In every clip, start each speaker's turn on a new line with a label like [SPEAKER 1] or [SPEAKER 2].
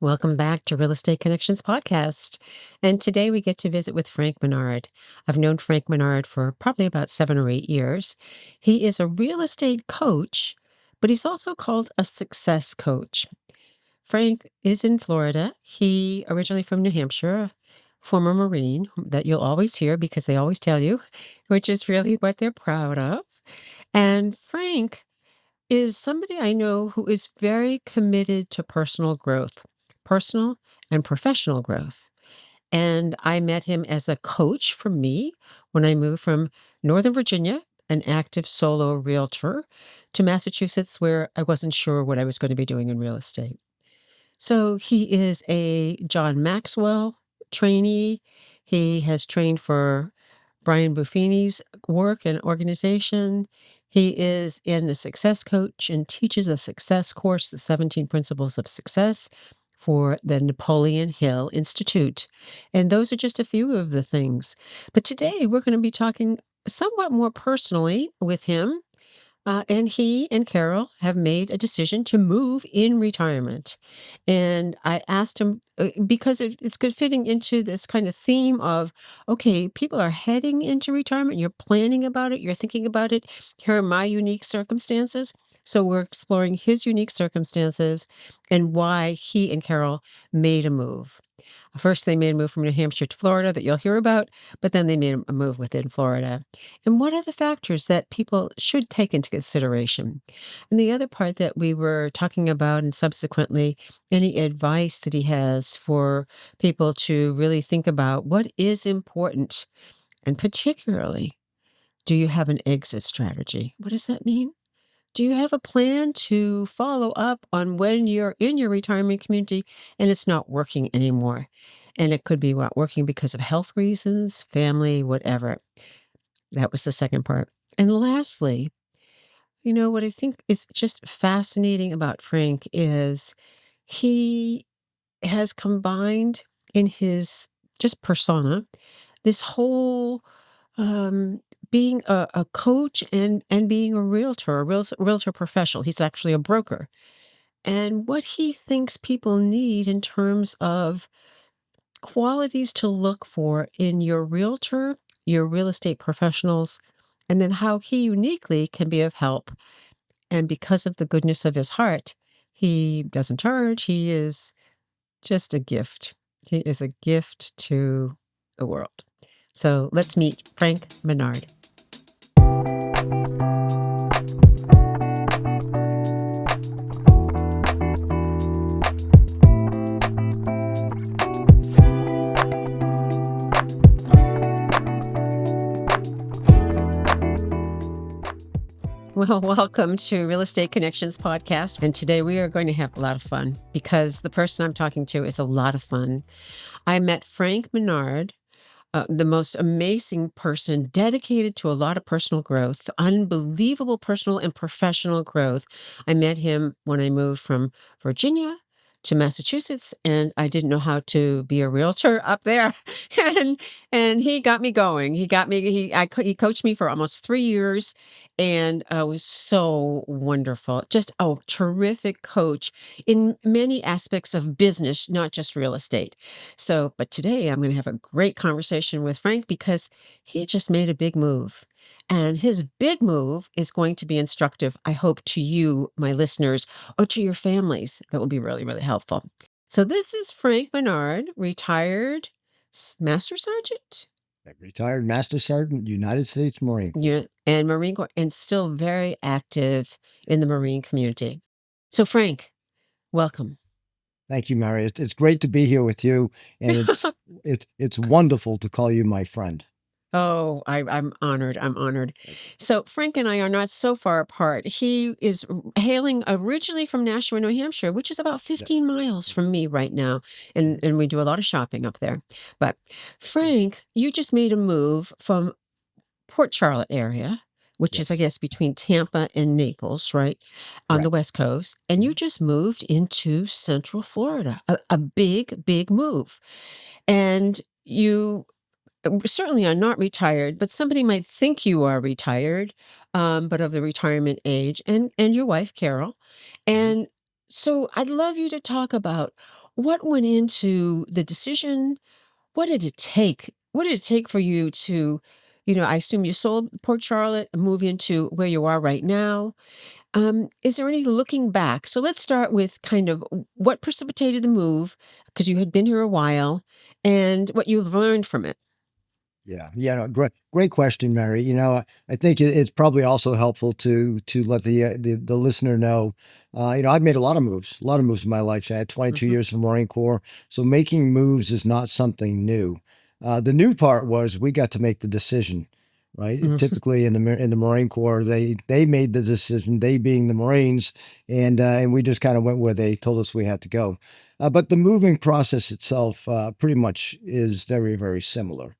[SPEAKER 1] Welcome back to Real Estate Connections podcast. And today we get to visit with Frank Menard. I've known Frank Menard for probably about 7 or 8 years. He is a real estate coach, but he's also called a success coach. Frank is in Florida. He originally from New Hampshire, former Marine that you'll always hear because they always tell you, which is really what they're proud of. And Frank is somebody I know who is very committed to personal and professional growth. And I met him as a coach for me when I moved from Northern Virginia, an active solo realtor, to Massachusetts, where I wasn't sure what I was going to be doing in real estate. So he is a John Maxwell trainee. He has trained for Brian Buffini's work and organization. He is in a success coach and teaches a success course, the 17 Principles of Success, for the Napoleon Hill Institute. And those are just a few of the things. But today we're going to be talking somewhat more personally with him. And he and Carol have made a decision to move in retirement. And I asked him because it's good fitting into this kind of theme of, okay, people are heading into retirement. You're planning about it. You're thinking about it. Here are my unique circumstances. So we're exploring his unique circumstances and why he and Carol made a move. First, they made a move from New Hampshire to Florida that you'll hear about, but then they made a move within Florida. And what are the factors that people should take into consideration? And the other part that we were talking about, and subsequently, any advice that he has for people to really think about what is important. And particularly, do you have an exit strategy? What does that mean? Do you have a plan to follow up on when you're in your retirement community and it's not working anymore? And it could be not working because of health reasons, family, whatever. That was the second part. And lastly, what I think is just fascinating about Frank is he has combined in his just persona this whole being a coach and being a realtor professional. He's actually a broker. And what he thinks people need in terms of qualities to look for in your realtor, your real estate professionals, and then how he uniquely can be of help. And because of the goodness of his heart, he doesn't charge. He is just a gift. He is a gift to the world. So let's meet Frank Menard. Well, welcome to Real Estate Connections podcast. And today we are going to have a lot of fun because the person I'm talking to is a lot of fun. I met Frank Menard, the most amazing person dedicated to a lot of personal growth, unbelievable personal and professional growth. I met him when I moved from Virginia to Massachusetts, and I didn't know how to be a realtor up there. and he got me going. He coached me for almost 3 years, and it was so wonderful. Just a terrific coach in many aspects of business, not just real estate. So, but today I'm going to have a great conversation with Frank because he just made a big move. And his big move is going to be instructive, I hope, to you, my listeners, or to your families. That will be really, really helpful. So this is Frank Menard, retired Master Sergeant.
[SPEAKER 2] Retired Master Sergeant, United States Marine Corps.
[SPEAKER 1] Yeah, and Marine Corps, and still very active in the Marine community. So Frank, welcome.
[SPEAKER 2] Thank you, Mary. It's great to be here with you, and it's wonderful to call you my friend.
[SPEAKER 1] Oh, I'm honored. I'm honored. So Frank and I are not so far apart. He is hailing originally from Nashua, New Hampshire, which is about 15 miles from me right now. And we do a lot of shopping up there. But Frank, you just made a move from Port Charlotte area, which is, I guess, between Tampa and Naples, right? On the West Coast. And you just moved into Central Florida, a big, big move. And you certainly are not retired, but somebody might think you are retired, but of the retirement age, and your wife, Carol. And so I'd love you to talk about what went into the decision? What did it take? What did it take for you to, I assume you sold Port Charlotte and move into where you are right now. Is there any looking back? So let's start with kind of what precipitated the move, because you had been here a while, and what you've learned from it.
[SPEAKER 2] Yeah, yeah, no, great question, Mary. I think it's probably also helpful to let the listener know. I've made a lot of moves in my life. So I had 22
[SPEAKER 1] Mhm.
[SPEAKER 2] years in the Marine Corps, so making moves is not something new. The new part was we got to make the decision, right?
[SPEAKER 1] Mhm.
[SPEAKER 2] Typically in the Marine Corps, they made the decision, they being the Marines, and we just kind of went where they told us we had to go. But the moving process itself pretty much is very, very similar.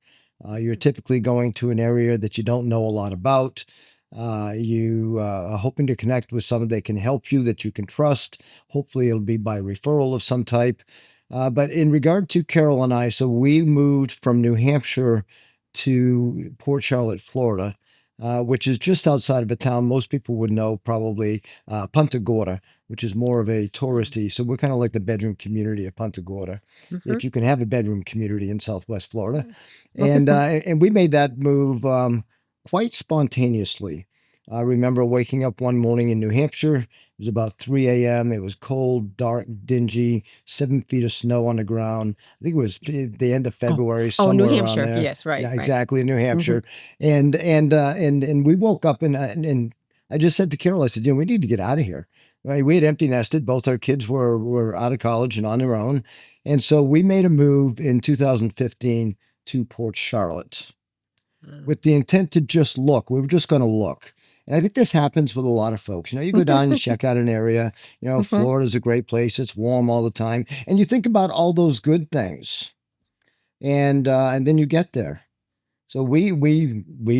[SPEAKER 2] You're typically going to an area that you don't know a lot about. You are hoping to connect with someone that can help you, that you can trust. Hopefully, it'll be by referral of some type. But in regard to Carol and I, so we moved from New Hampshire to Port Charlotte, Florida, which is just outside of a town most people would know, probably Punta Gorda, which is more of a touristy. So we're kind of like the bedroom community of Punta Gorda,
[SPEAKER 1] Mhm.
[SPEAKER 2] if you can have a bedroom community in Southwest Florida. And we made that move quite spontaneously. I remember waking up one morning in New Hampshire. It was about 3 a.m. It was cold, dark, dingy, 7 feet of snow on the ground. I think it was the end of
[SPEAKER 1] Oh,
[SPEAKER 2] February,
[SPEAKER 1] oh, New
[SPEAKER 2] somewhere around
[SPEAKER 1] Hampshire.
[SPEAKER 2] there.
[SPEAKER 1] Yes, right,
[SPEAKER 2] Yeah,
[SPEAKER 1] right.
[SPEAKER 2] exactly, in New
[SPEAKER 1] Hmm.
[SPEAKER 2] Hampshire. And we woke up and I just said to Carol, I said, we need to get out of here. Right? We had empty nested. Both our kids were out of college and on their own. And so we made a move in 2015 to Port Charlotte with the intent to just look. We were just going to look. And I think this happens with a lot of folks. You go down and check out an area.
[SPEAKER 1] Mhm.
[SPEAKER 2] Florida's a great place. It's warm all the time. And you think about all those good things. And then you get there. So we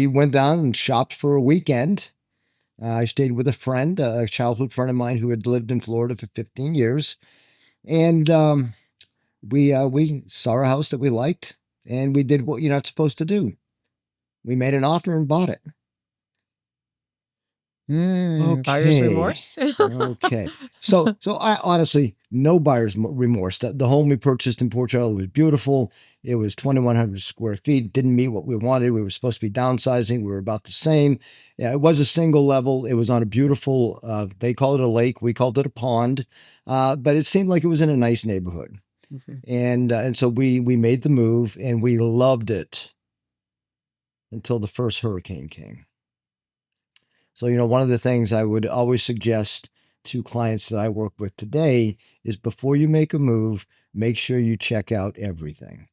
[SPEAKER 2] went down and shopped for a weekend. I stayed with a friend, a childhood friend of mine who had lived in Florida for 15 years. And we saw a house that we liked, and we did what you're not supposed to do. We made an offer and bought it.
[SPEAKER 1] Buyer's
[SPEAKER 2] Okay.
[SPEAKER 1] remorse.
[SPEAKER 2] Okay. So I honestly, no buyer's remorse. The home we purchased in Port Charlotte was beautiful. It was 2,100 square feet. Didn't meet what we wanted. We were supposed to be downsizing. We were about the same. Yeah, it was a single level. It was on a beautiful, they call it a lake. We called it a pond. But it seemed like it was in a nice neighborhood.
[SPEAKER 1] Mhm.
[SPEAKER 2] And so we made the move and we loved it until the first hurricane came. So, one of the things I would always suggest to clients that I work with today is before you make a move, make sure you check out everything.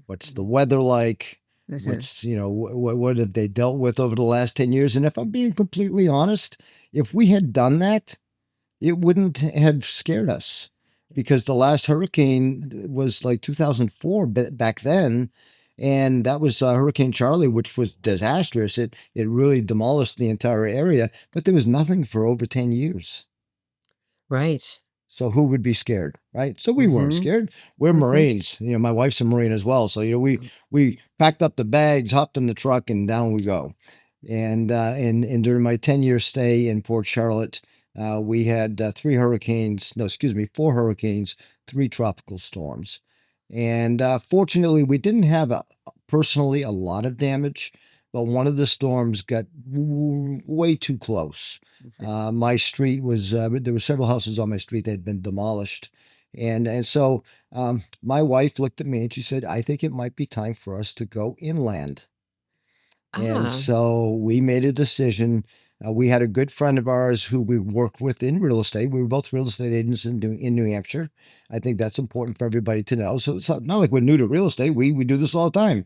[SPEAKER 2] What's the weather like?
[SPEAKER 1] Mhm.
[SPEAKER 2] What have they dealt with over the last 10 years? And if I'm being completely honest, if we had done that, it wouldn't have scared us because the last hurricane was like 2004 back then. And that was Hurricane Charlie, which was disastrous. It really demolished the entire area, but there was nothing for over 10 years.
[SPEAKER 1] Right.
[SPEAKER 2] So who would be scared, right? So we weren't
[SPEAKER 1] Mhm.
[SPEAKER 2] scared. We're
[SPEAKER 1] Mhm.
[SPEAKER 2] Marines. My wife's a Marine as well. So we packed up the bags, hopped in the truck, and down we go. And during my 10-year stay in Port Charlotte, we had three hurricanes. No, excuse me, four hurricanes, three tropical storms, and fortunately, we didn't have personally a lot of damage. But one of the storms got way too close.
[SPEAKER 1] Mhm.
[SPEAKER 2] My street was there were several houses on my street that had been demolished, and so my wife looked at me and she said, "I think it might be time for us to go inland." And
[SPEAKER 1] Ah.
[SPEAKER 2] so we made a decision. We had a good friend of ours who we worked with in real estate. We were both real estate agents in New Hampshire. I think that's important for everybody to know. So it's not like we're new to real estate. We do this all the time.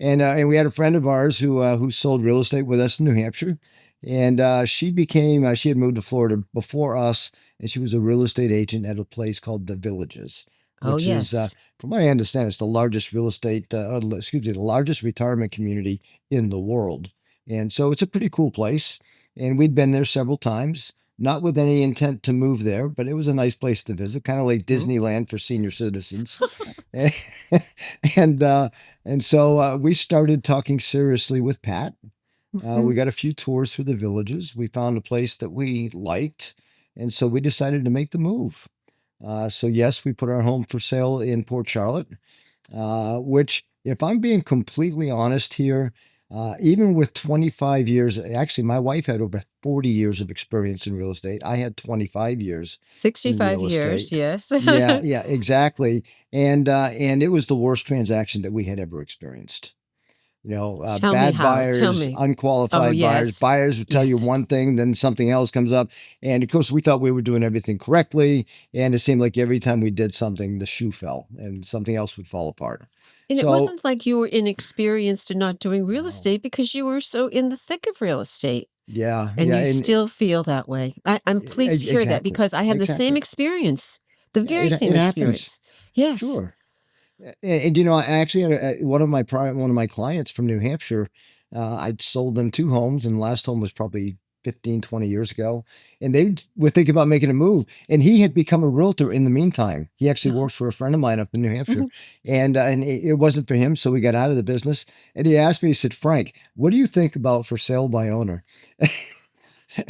[SPEAKER 2] And we had a friend of ours who sold real estate with us in New Hampshire, and she had moved to Florida before us, and she was a real estate agent at a place called The Villages,
[SPEAKER 1] Oh,
[SPEAKER 2] which is,
[SPEAKER 1] yes.
[SPEAKER 2] from what I understand, it's the largest the largest retirement community in the world, and so it's a pretty cool place, and we'd been there several times. Not with any intent to move there, but it was a nice place to visit, kind of like
[SPEAKER 1] Mhm.
[SPEAKER 2] Disneyland for senior citizens. and and so we started talking seriously with Pat. We
[SPEAKER 1] Mhm.
[SPEAKER 2] got a few tours through the villages. We found a place that we liked. And so we decided to make the move. So yes, we put our home for sale in Port Charlotte, which, if I'm being completely honest here, even with 25 years, actually, my wife had over 40 years of experience in real estate. I had 25 years in
[SPEAKER 1] 65
[SPEAKER 2] real
[SPEAKER 1] years,
[SPEAKER 2] estate.
[SPEAKER 1] yes.
[SPEAKER 2] Yeah, yeah, exactly. And it was the worst transaction that we had ever experienced.
[SPEAKER 1] Tell me
[SPEAKER 2] Bad
[SPEAKER 1] how. Tell
[SPEAKER 2] buyers,
[SPEAKER 1] me. Oh,
[SPEAKER 2] unqualified buyers.
[SPEAKER 1] yes.
[SPEAKER 2] Buyers would tell you
[SPEAKER 1] Yes.
[SPEAKER 2] one thing, then something else comes up. And of course, we thought we were doing everything correctly. And it seemed like every time we did something, the shoe fell and something else would fall apart.
[SPEAKER 1] And it
[SPEAKER 2] So,
[SPEAKER 1] wasn't like you were inexperienced and not doing real
[SPEAKER 2] no.
[SPEAKER 1] estate because you were so in the thick of real estate.
[SPEAKER 2] Yeah,
[SPEAKER 1] And
[SPEAKER 2] yeah.
[SPEAKER 1] you
[SPEAKER 2] And
[SPEAKER 1] still feel that way. I'm pleased to hear that
[SPEAKER 2] exactly,
[SPEAKER 1] because I had the same
[SPEAKER 2] exactly.
[SPEAKER 1] experience, the
[SPEAKER 2] Yeah,
[SPEAKER 1] very
[SPEAKER 2] it
[SPEAKER 1] same
[SPEAKER 2] happens.
[SPEAKER 1] experience. Yes.
[SPEAKER 2] Sure. And, I actually had one of my clients from New Hampshire. I'd sold them two homes, and the last home was probably 15, 20 years ago. And they were thinking about making a move. And he had become a realtor in the meantime. He actually
[SPEAKER 1] Oh.
[SPEAKER 2] worked for a friend of mine up in New Hampshire.
[SPEAKER 1] Mhm.
[SPEAKER 2] And it wasn't for him, so we got out of the business. And he asked me, he said, Frank, what do you think about for sale by owner?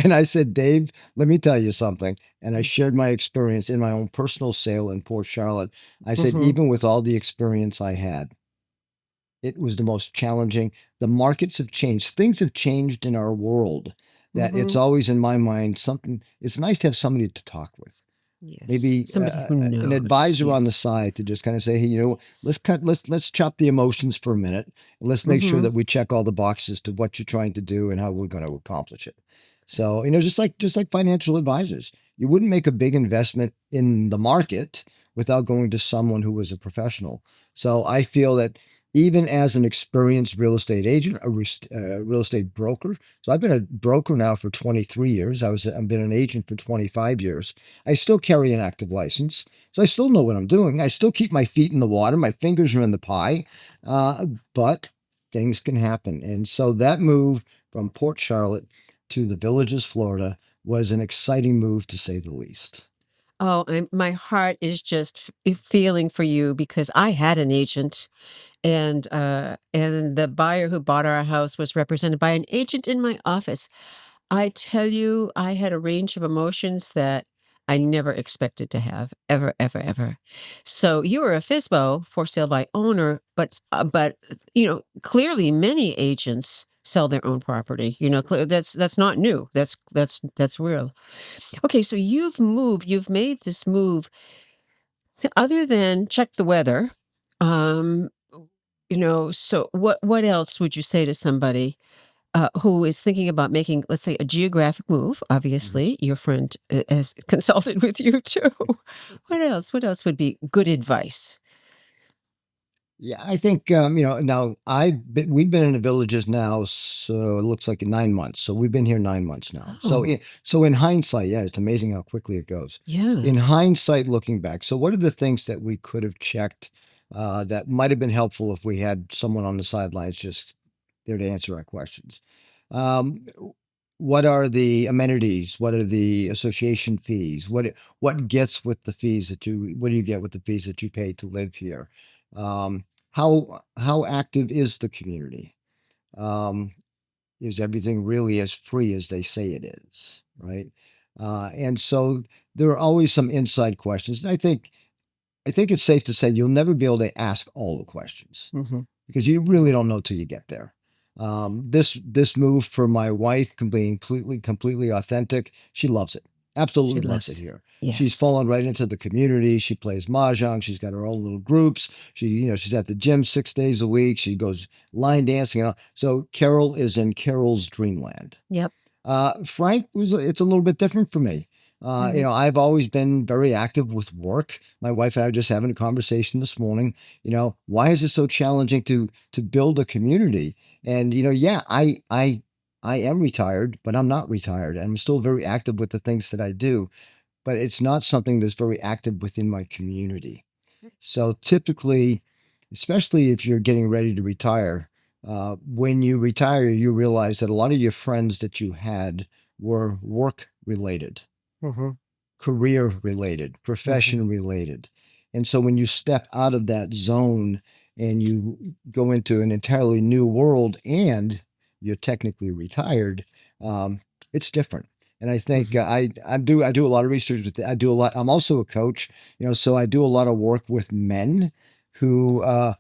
[SPEAKER 2] And I said, Dave, let me tell you something. And I shared my experience in my own personal sale in Port Charlotte. I said,
[SPEAKER 1] Mhm.
[SPEAKER 2] even with all the experience I had, it was the most challenging. The markets have changed. Things have changed in our world that it's
[SPEAKER 1] Mhm.
[SPEAKER 2] always in my mind something. It's nice to have somebody to talk with,
[SPEAKER 1] Yes.
[SPEAKER 2] maybe
[SPEAKER 1] Somebody who
[SPEAKER 2] an
[SPEAKER 1] knows.
[SPEAKER 2] advisor on the
[SPEAKER 1] Yes.
[SPEAKER 2] side to just kind of say, hey,
[SPEAKER 1] Yes.
[SPEAKER 2] let's chop the emotions for a minute, and let's make sure
[SPEAKER 1] Mhm.
[SPEAKER 2] that we check all the boxes to what you're trying to do and how we're going to accomplish it. So, just like financial advisors, you wouldn't make a big investment in the market without going to someone who was a professional. So I feel that even as an experienced real estate agent, a real estate broker. So I've been a broker now for 23 years. I've been an agent for 25 years. I still carry an active license, so I still know what I'm doing. I still keep my feet in the water. My fingers are in the pie, but things can happen. And so that move from Port Charlotte to the Villages, Florida, was an exciting move to say the least.
[SPEAKER 1] Oh, my heart is just feeling for you because I had an agent and the buyer who bought our house was represented by an agent in my office. I tell you, I had a range of emotions that I never expected to have, ever, ever, ever. So you were a FISBO, for sale by owner, but clearly many agents sell their own property. That's not new. That's real. Okay, so you've made this move. Other than check the weather, um, so what else would you say to somebody who is thinking about making, let's say, a geographic move?
[SPEAKER 2] Mhm.
[SPEAKER 1] Obviously, your friend has consulted with you too. What else? What else would be good advice?
[SPEAKER 2] Yeah, I think now we've been in the Villages now, so it looks like 9 months. So we've been here 9 months now. So
[SPEAKER 1] Oh,
[SPEAKER 2] in hindsight, yeah, it's amazing how quickly it goes.
[SPEAKER 1] yeah.
[SPEAKER 2] In hindsight, looking back, so what are the things that we could have checked that might have been helpful if we had someone on the sidelines just there to answer our questions? Um, what are the amenities? What are the association fees? What gets with the fees that you? What do you get with the fees that you pay to live here? How active is the community? Um, is everything really as free as they say it is? Right. And so there are always some inside questions. And I think it's safe to say you'll never be able to ask all the questions
[SPEAKER 1] Hmm.
[SPEAKER 2] because you really don't know till you get there. This move for my wife can be completely authentic. She loves it,
[SPEAKER 1] She
[SPEAKER 2] absolutely loves it
[SPEAKER 1] loves.
[SPEAKER 2] here. She's
[SPEAKER 1] Yes.
[SPEAKER 2] fallen right into the community. She plays mahjong. She's got her own little groups. She's at the gym 6 days a week. She goes line dancing. And all. So Carol is in Carol's dreamland.
[SPEAKER 1] Yep.
[SPEAKER 2] Frank it's a little bit different for me.
[SPEAKER 1] Hmm.
[SPEAKER 2] I've always been very active with work. My wife and I were just having a conversation this morning. Why is it so challenging to build a community? And yeah, I am retired, but I'm not retired. I'm still very active with the things that I do, but it's not something that's very active within my community. So typically, especially if you're getting ready to retire, when you retire, you realize that a lot of your friends that you had were work related,
[SPEAKER 1] Hmm.
[SPEAKER 2] career related,
[SPEAKER 1] Hmm.
[SPEAKER 2] profession related. And so when you step out of that zone and you go into an entirely new world and you're technically retired, um, it's different. And I think
[SPEAKER 1] Mhm.
[SPEAKER 2] I do a lot of research with I do a lot. I'm also a coach, so I do a lot of work with men who are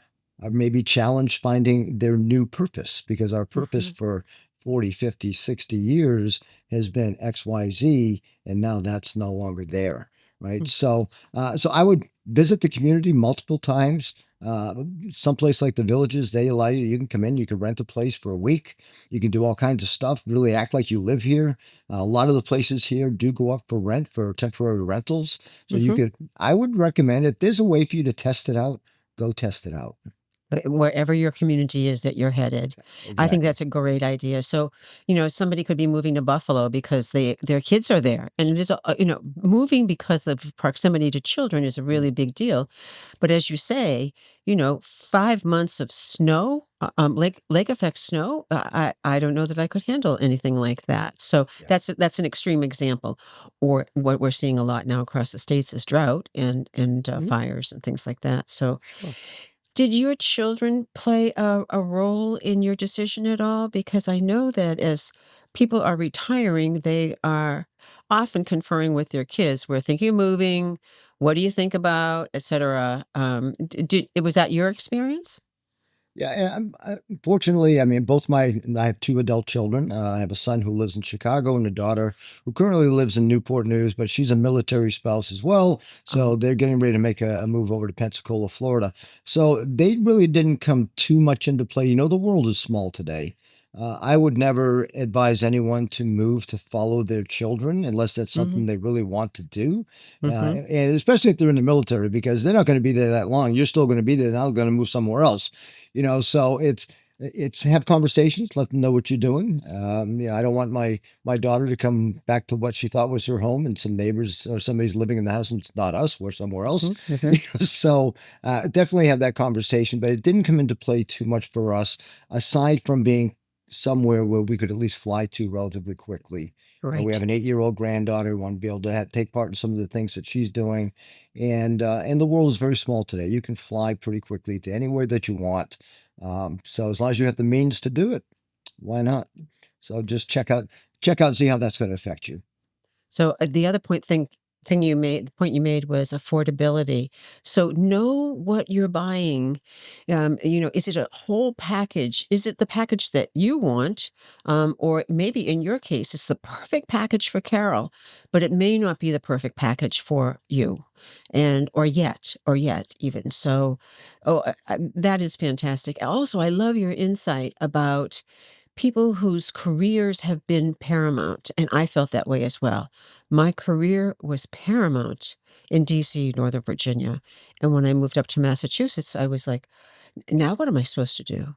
[SPEAKER 2] maybe challenged finding their new purpose, because our purpose
[SPEAKER 1] Mhm.
[SPEAKER 2] for 40, 50, 60 years has been XYZ, and now that's no longer there. Right.
[SPEAKER 1] Mhm.
[SPEAKER 2] So I would visit the community multiple times. Uh, Someplace like the villages, they allow you can come in, you can rent a place for a week. You can do all kinds of stuff, really act like you live here. A lot of the places here do go up for rent for temporary rentals. So
[SPEAKER 1] Mhm.
[SPEAKER 2] I would recommend, if there's a way for you to test it out, go test it out.
[SPEAKER 1] Wherever your community is that you're headed. I think
[SPEAKER 2] Exactly.
[SPEAKER 1] that's a great idea. So, somebody could be moving to Buffalo because their kids are there. And it is, moving because of proximity to children is a really big deal. But as you say, 5 months of snow, lake effect snow, I don't know that I could handle anything like that. So
[SPEAKER 2] Yeah.
[SPEAKER 1] that's an extreme example. Or what we're seeing a lot now across the states is drought and
[SPEAKER 2] Mhm.
[SPEAKER 1] fires and things like that. So
[SPEAKER 2] Sure.
[SPEAKER 1] did your children play a role in your decision at all? Because I know that as people are retiring, they are often conferring with their kids. We're thinking of moving. What do you think about, et cetera? Was that your experience?
[SPEAKER 2] Yeah, fortunately, I mean, I have two adult children. I have a son who lives in Chicago and a daughter who currently lives in Newport News, but she's a military spouse as well. So
[SPEAKER 1] Oh,
[SPEAKER 2] they're getting ready to make a move over to Pensacola, Florida. So they really didn't come too much into play. The world is small today. I would never advise anyone to move to follow their children unless that's
[SPEAKER 1] mm-hmm,
[SPEAKER 2] something they really want to do.
[SPEAKER 1] mm-hmm,
[SPEAKER 2] And especially if they're in the military, because they're not going to be there that long. You're still going to be there. Now they're going to move somewhere else. So it's have conversations, let them know what you're doing. I don't want my daughter to come back to what she thought was her home, and some neighbors or somebody's living in the house and it's not us, we're somewhere else.
[SPEAKER 1] mm-hmm, mm-hmm.
[SPEAKER 2] So definitely have that conversation, but it didn't come into play too much for us, aside from being somewhere where we could at least fly to relatively quickly. We have
[SPEAKER 1] Right.
[SPEAKER 2] an 8-year-old granddaughter who want to be able to take part in some of the things that she's doing, and the world is very small today. You can fly pretty quickly to anywhere that you want. So as long as you have the means to do it, why not? So just check out, and see how that's going to affect you.
[SPEAKER 1] So the other the point you made was affordability. So know what you're buying. Is it a whole package? Is it the package that you want? Or maybe in your case, it's the perfect package for Carol, but it may not be the perfect package for you, and or yet even. So, that is fantastic. Also, I love your insight about people whose careers have been paramount, and I felt that way as well. My career was paramount in DC, Northern Virginia, and when I moved up to Massachusetts, I was like, "Now what am I supposed to do?"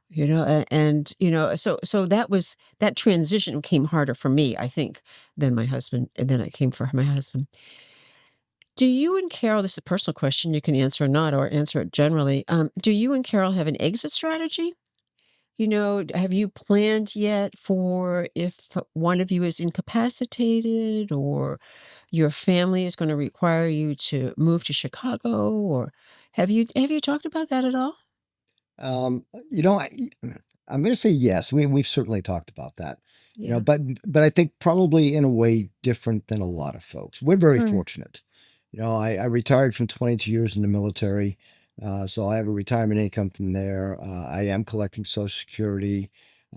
[SPEAKER 1] So that transition came harder for me, I think, than my husband, and then it came for my husband. Do you and Carol, this is a personal question, you can answer or not, or answer it generally. Do you and Carol have an exit strategy? Have you planned yet for if one of you is incapacitated or your family is going to require you to move to Chicago, or have you talked about that at all?
[SPEAKER 2] Um, you know, I, I'm going to say yes. We've certainly talked about that.
[SPEAKER 1] Yeah.
[SPEAKER 2] But I think probably in a way different than a lot of folks. We're very
[SPEAKER 1] Right.
[SPEAKER 2] fortunate. I retired from 22 years in the military, so I have a retirement income from there. I am collecting Social Security.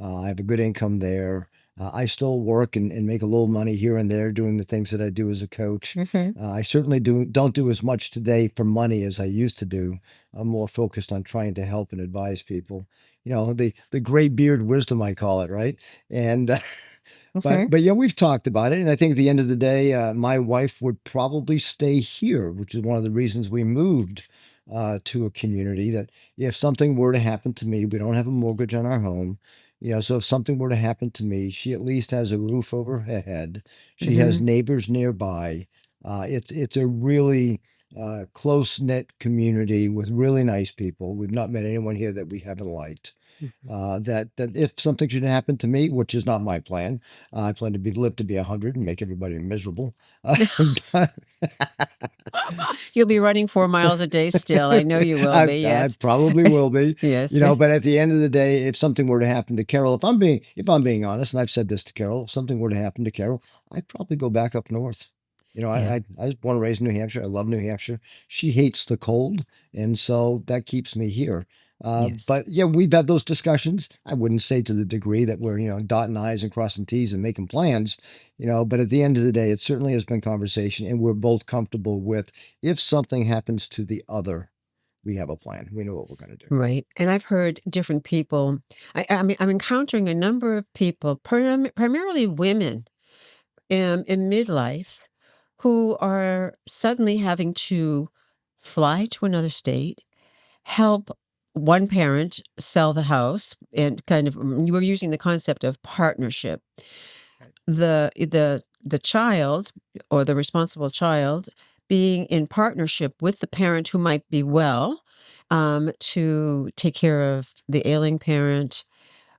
[SPEAKER 2] I have a good income there. I still work and make a little money here and there doing the things that I do as a coach.
[SPEAKER 1] Mhm.
[SPEAKER 2] I certainly don't do as much today for money as I used to do. I'm more focused on trying to help and advise people. The gray beard wisdom, I call it, right? And
[SPEAKER 1] Mhm.
[SPEAKER 2] but yeah, we've talked about it, and I think at the end of the day, my wife would probably stay here, which is one of the reasons we moved to a community. That if something were to happen to me, we don't have a mortgage on our home. So if something were to happen to me, she at least has a roof over her head. She has
[SPEAKER 1] Mhm.
[SPEAKER 2] neighbors nearby. It's a really close knit community with really nice people. We've not met anyone here that we haven't liked.
[SPEAKER 1] Mhm.
[SPEAKER 2] That if something should happen to me, which is not my plan, I plan to be live to be 100 and make everybody miserable. But
[SPEAKER 1] You'll be running 4 miles a day still. I know you will be,
[SPEAKER 2] I
[SPEAKER 1] yes.
[SPEAKER 2] probably will be,
[SPEAKER 1] Yes.
[SPEAKER 2] but at the end of the day, if something were to happen to Carol, if I'm being honest, and I've said this to Carol, if something were to happen to Carol, I'd probably go back up north.
[SPEAKER 1] Yeah,
[SPEAKER 2] I was born and raised in New Hampshire. I love New Hampshire. She hates the cold, and so that keeps me here.
[SPEAKER 1] yes.
[SPEAKER 2] But yeah, we've had those discussions. I wouldn't say to the degree that we're, dotting I's and crossing T's and making plans, but at the end of the day, it certainly has been conversation, and we're both comfortable with if something happens to the other, we have a plan. We know what we're going to do.
[SPEAKER 1] Right, and I've heard different people I mean, I'm encountering a number of people, primarily women, in midlife who are suddenly having to fly to another state, help one parent sell the house, and kind of you were using the concept of partnership.
[SPEAKER 2] Right.
[SPEAKER 1] The child or the responsible child being in partnership with the parent who might be well, to take care of the ailing parent,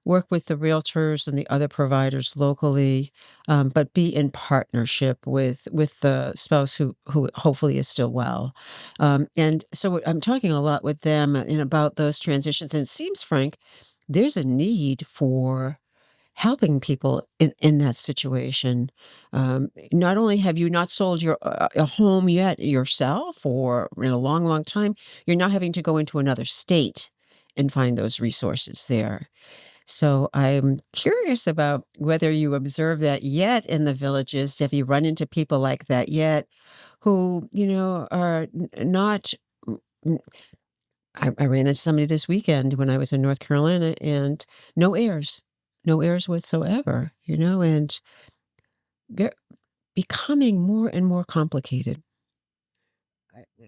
[SPEAKER 1] work with the realtors and the other providers locally, but be in partnership with the spouse who hopefully is still well. And so I'm talking a lot with them and about those transitions. And it seems, Frank, there's a need for helping people in that situation. Not only have you not sold your a home yet yourself or in a long, long time, you're now having to go into another state and find those resources there. So I'm curious about whether you observe that yet in the villages. Have you run into people like that yet who, are not. n- I ran into somebody this weekend when I was in North Carolina and no heirs, no heirs whatsoever, and they're becoming more and more complicated.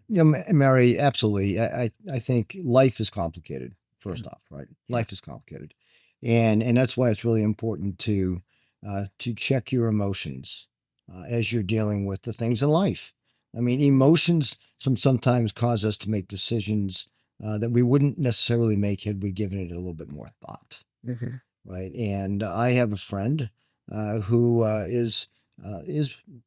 [SPEAKER 2] Mary, absolutely. I think life is complicated.
[SPEAKER 1] Yeah.
[SPEAKER 2] First off, right?
[SPEAKER 1] Yeah.
[SPEAKER 2] Life is complicated, and that's why it's really important to check your emotions as you're dealing with the things in life. I mean, emotions sometimes cause us to make decisions that we wouldn't necessarily make had we given it a little bit more thought,
[SPEAKER 1] Mhm.
[SPEAKER 2] right? And I have a friend who is a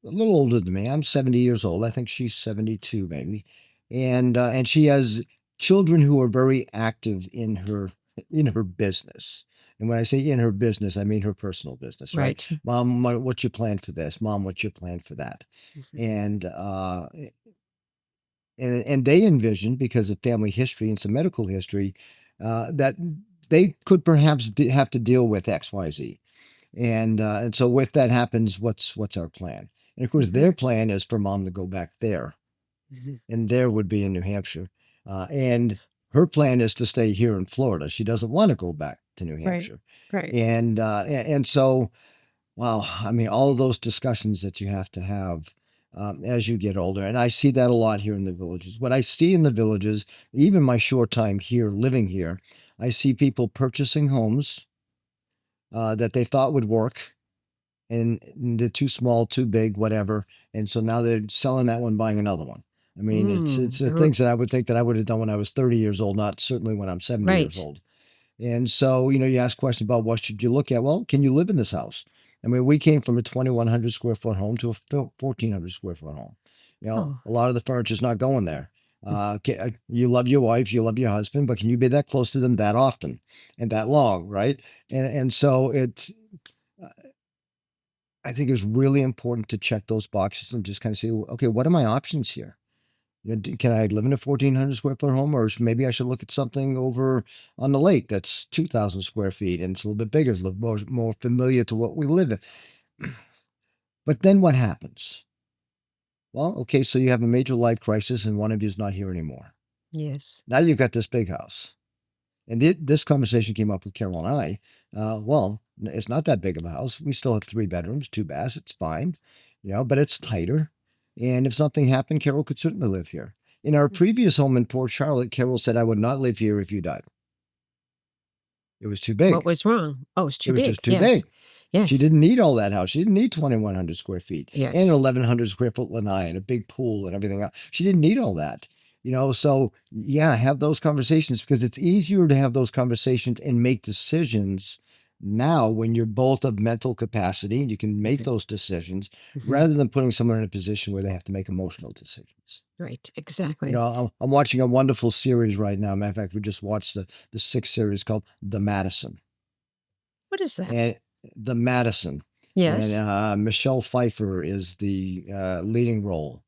[SPEAKER 2] little older than me. I'm 70 years old. I think she's 72, maybe, and she has children who are very active in her business. And when I say in her business, I mean her personal business, right?
[SPEAKER 1] Right.
[SPEAKER 2] Mom, what's your plan for this? Mom, what's your plan for that?
[SPEAKER 1] Mhm.
[SPEAKER 2] And uh, and they envision, because of family history and some medical history, that they could perhaps have to deal with X, Y, Z. And so if that happens, what's our plan? And of course,
[SPEAKER 1] Mhm.
[SPEAKER 2] their plan is for mom to go back there,
[SPEAKER 1] Mhm.
[SPEAKER 2] and there would be in New Hampshire. And her plan is to stay here in Florida. She doesn't want to go back to New
[SPEAKER 1] Right.
[SPEAKER 2] Hampshire.
[SPEAKER 1] Right.
[SPEAKER 2] And so, wow, I mean, all of those discussions that you have to have as you get older. And I see that a lot here in the villages. What I see in the villages, even my short time here living here, I see people purchasing homes that they thought would work, and they're too small, too big, whatever. And so now they're selling that one, buying another one. I mean, it's the things that I would think that I would have done when I was 30 years old, not certainly when I'm 70 years
[SPEAKER 1] Right.
[SPEAKER 2] old. And so, you ask questions about what should you look at? Well, can you live in this house? I mean, we came from a 2,100 square foot home to a 1,400 square foot home.
[SPEAKER 1] Oh.
[SPEAKER 2] A lot of the furniture's not going there. You love your wife, you love your husband, but can you be that close to them that often and that long, right? And so I think it's really important to check those boxes and just kind of say, okay, what are my options here? Can I live in a 1,400 square foot home, or maybe I should look at something over on the lake that's 2,000 square feet and it's a little bit bigger, it's a little more familiar to what we live in. But then what happens? Well, okay, so you have a major life crisis and one of you is not here anymore.
[SPEAKER 1] Yes.
[SPEAKER 2] Now you've got this big house. And this conversation came up with Carol and I. Well, it's not that big of a house. We still have 3 bedrooms, 2 baths. It's fine, but it's tighter. And if something happened, Carol could certainly live here. In our previous home in Port Charlotte, Carol said, I would not live here if you died. It was too
[SPEAKER 1] What
[SPEAKER 2] big.
[SPEAKER 1] was wrong? Oh, it's
[SPEAKER 2] It
[SPEAKER 1] too
[SPEAKER 2] was
[SPEAKER 1] big.
[SPEAKER 2] just too
[SPEAKER 1] Yes.
[SPEAKER 2] big. She
[SPEAKER 1] Yes.
[SPEAKER 2] didn't need all that house. She didn't need 2,100 square feet and an
[SPEAKER 1] Yes.
[SPEAKER 2] 1,100 square foot lanai and a big pool and everything else. She didn't need all that. So yeah, have those conversations because it's easier to have those conversations and make decisions now when you're both of mental capacity and you can make
[SPEAKER 1] Mhm.
[SPEAKER 2] those decisions
[SPEAKER 1] Mhm.
[SPEAKER 2] rather than putting someone in a position where they have to make emotional decisions.
[SPEAKER 1] Right. Exactly.
[SPEAKER 2] I'm watching a wonderful series right now. Matter of fact, we just watched the sixth series called The Madison.
[SPEAKER 1] What is that?
[SPEAKER 2] And The Madison. And
[SPEAKER 1] Yes.
[SPEAKER 2] Michelle Pfeiffer is the leading role.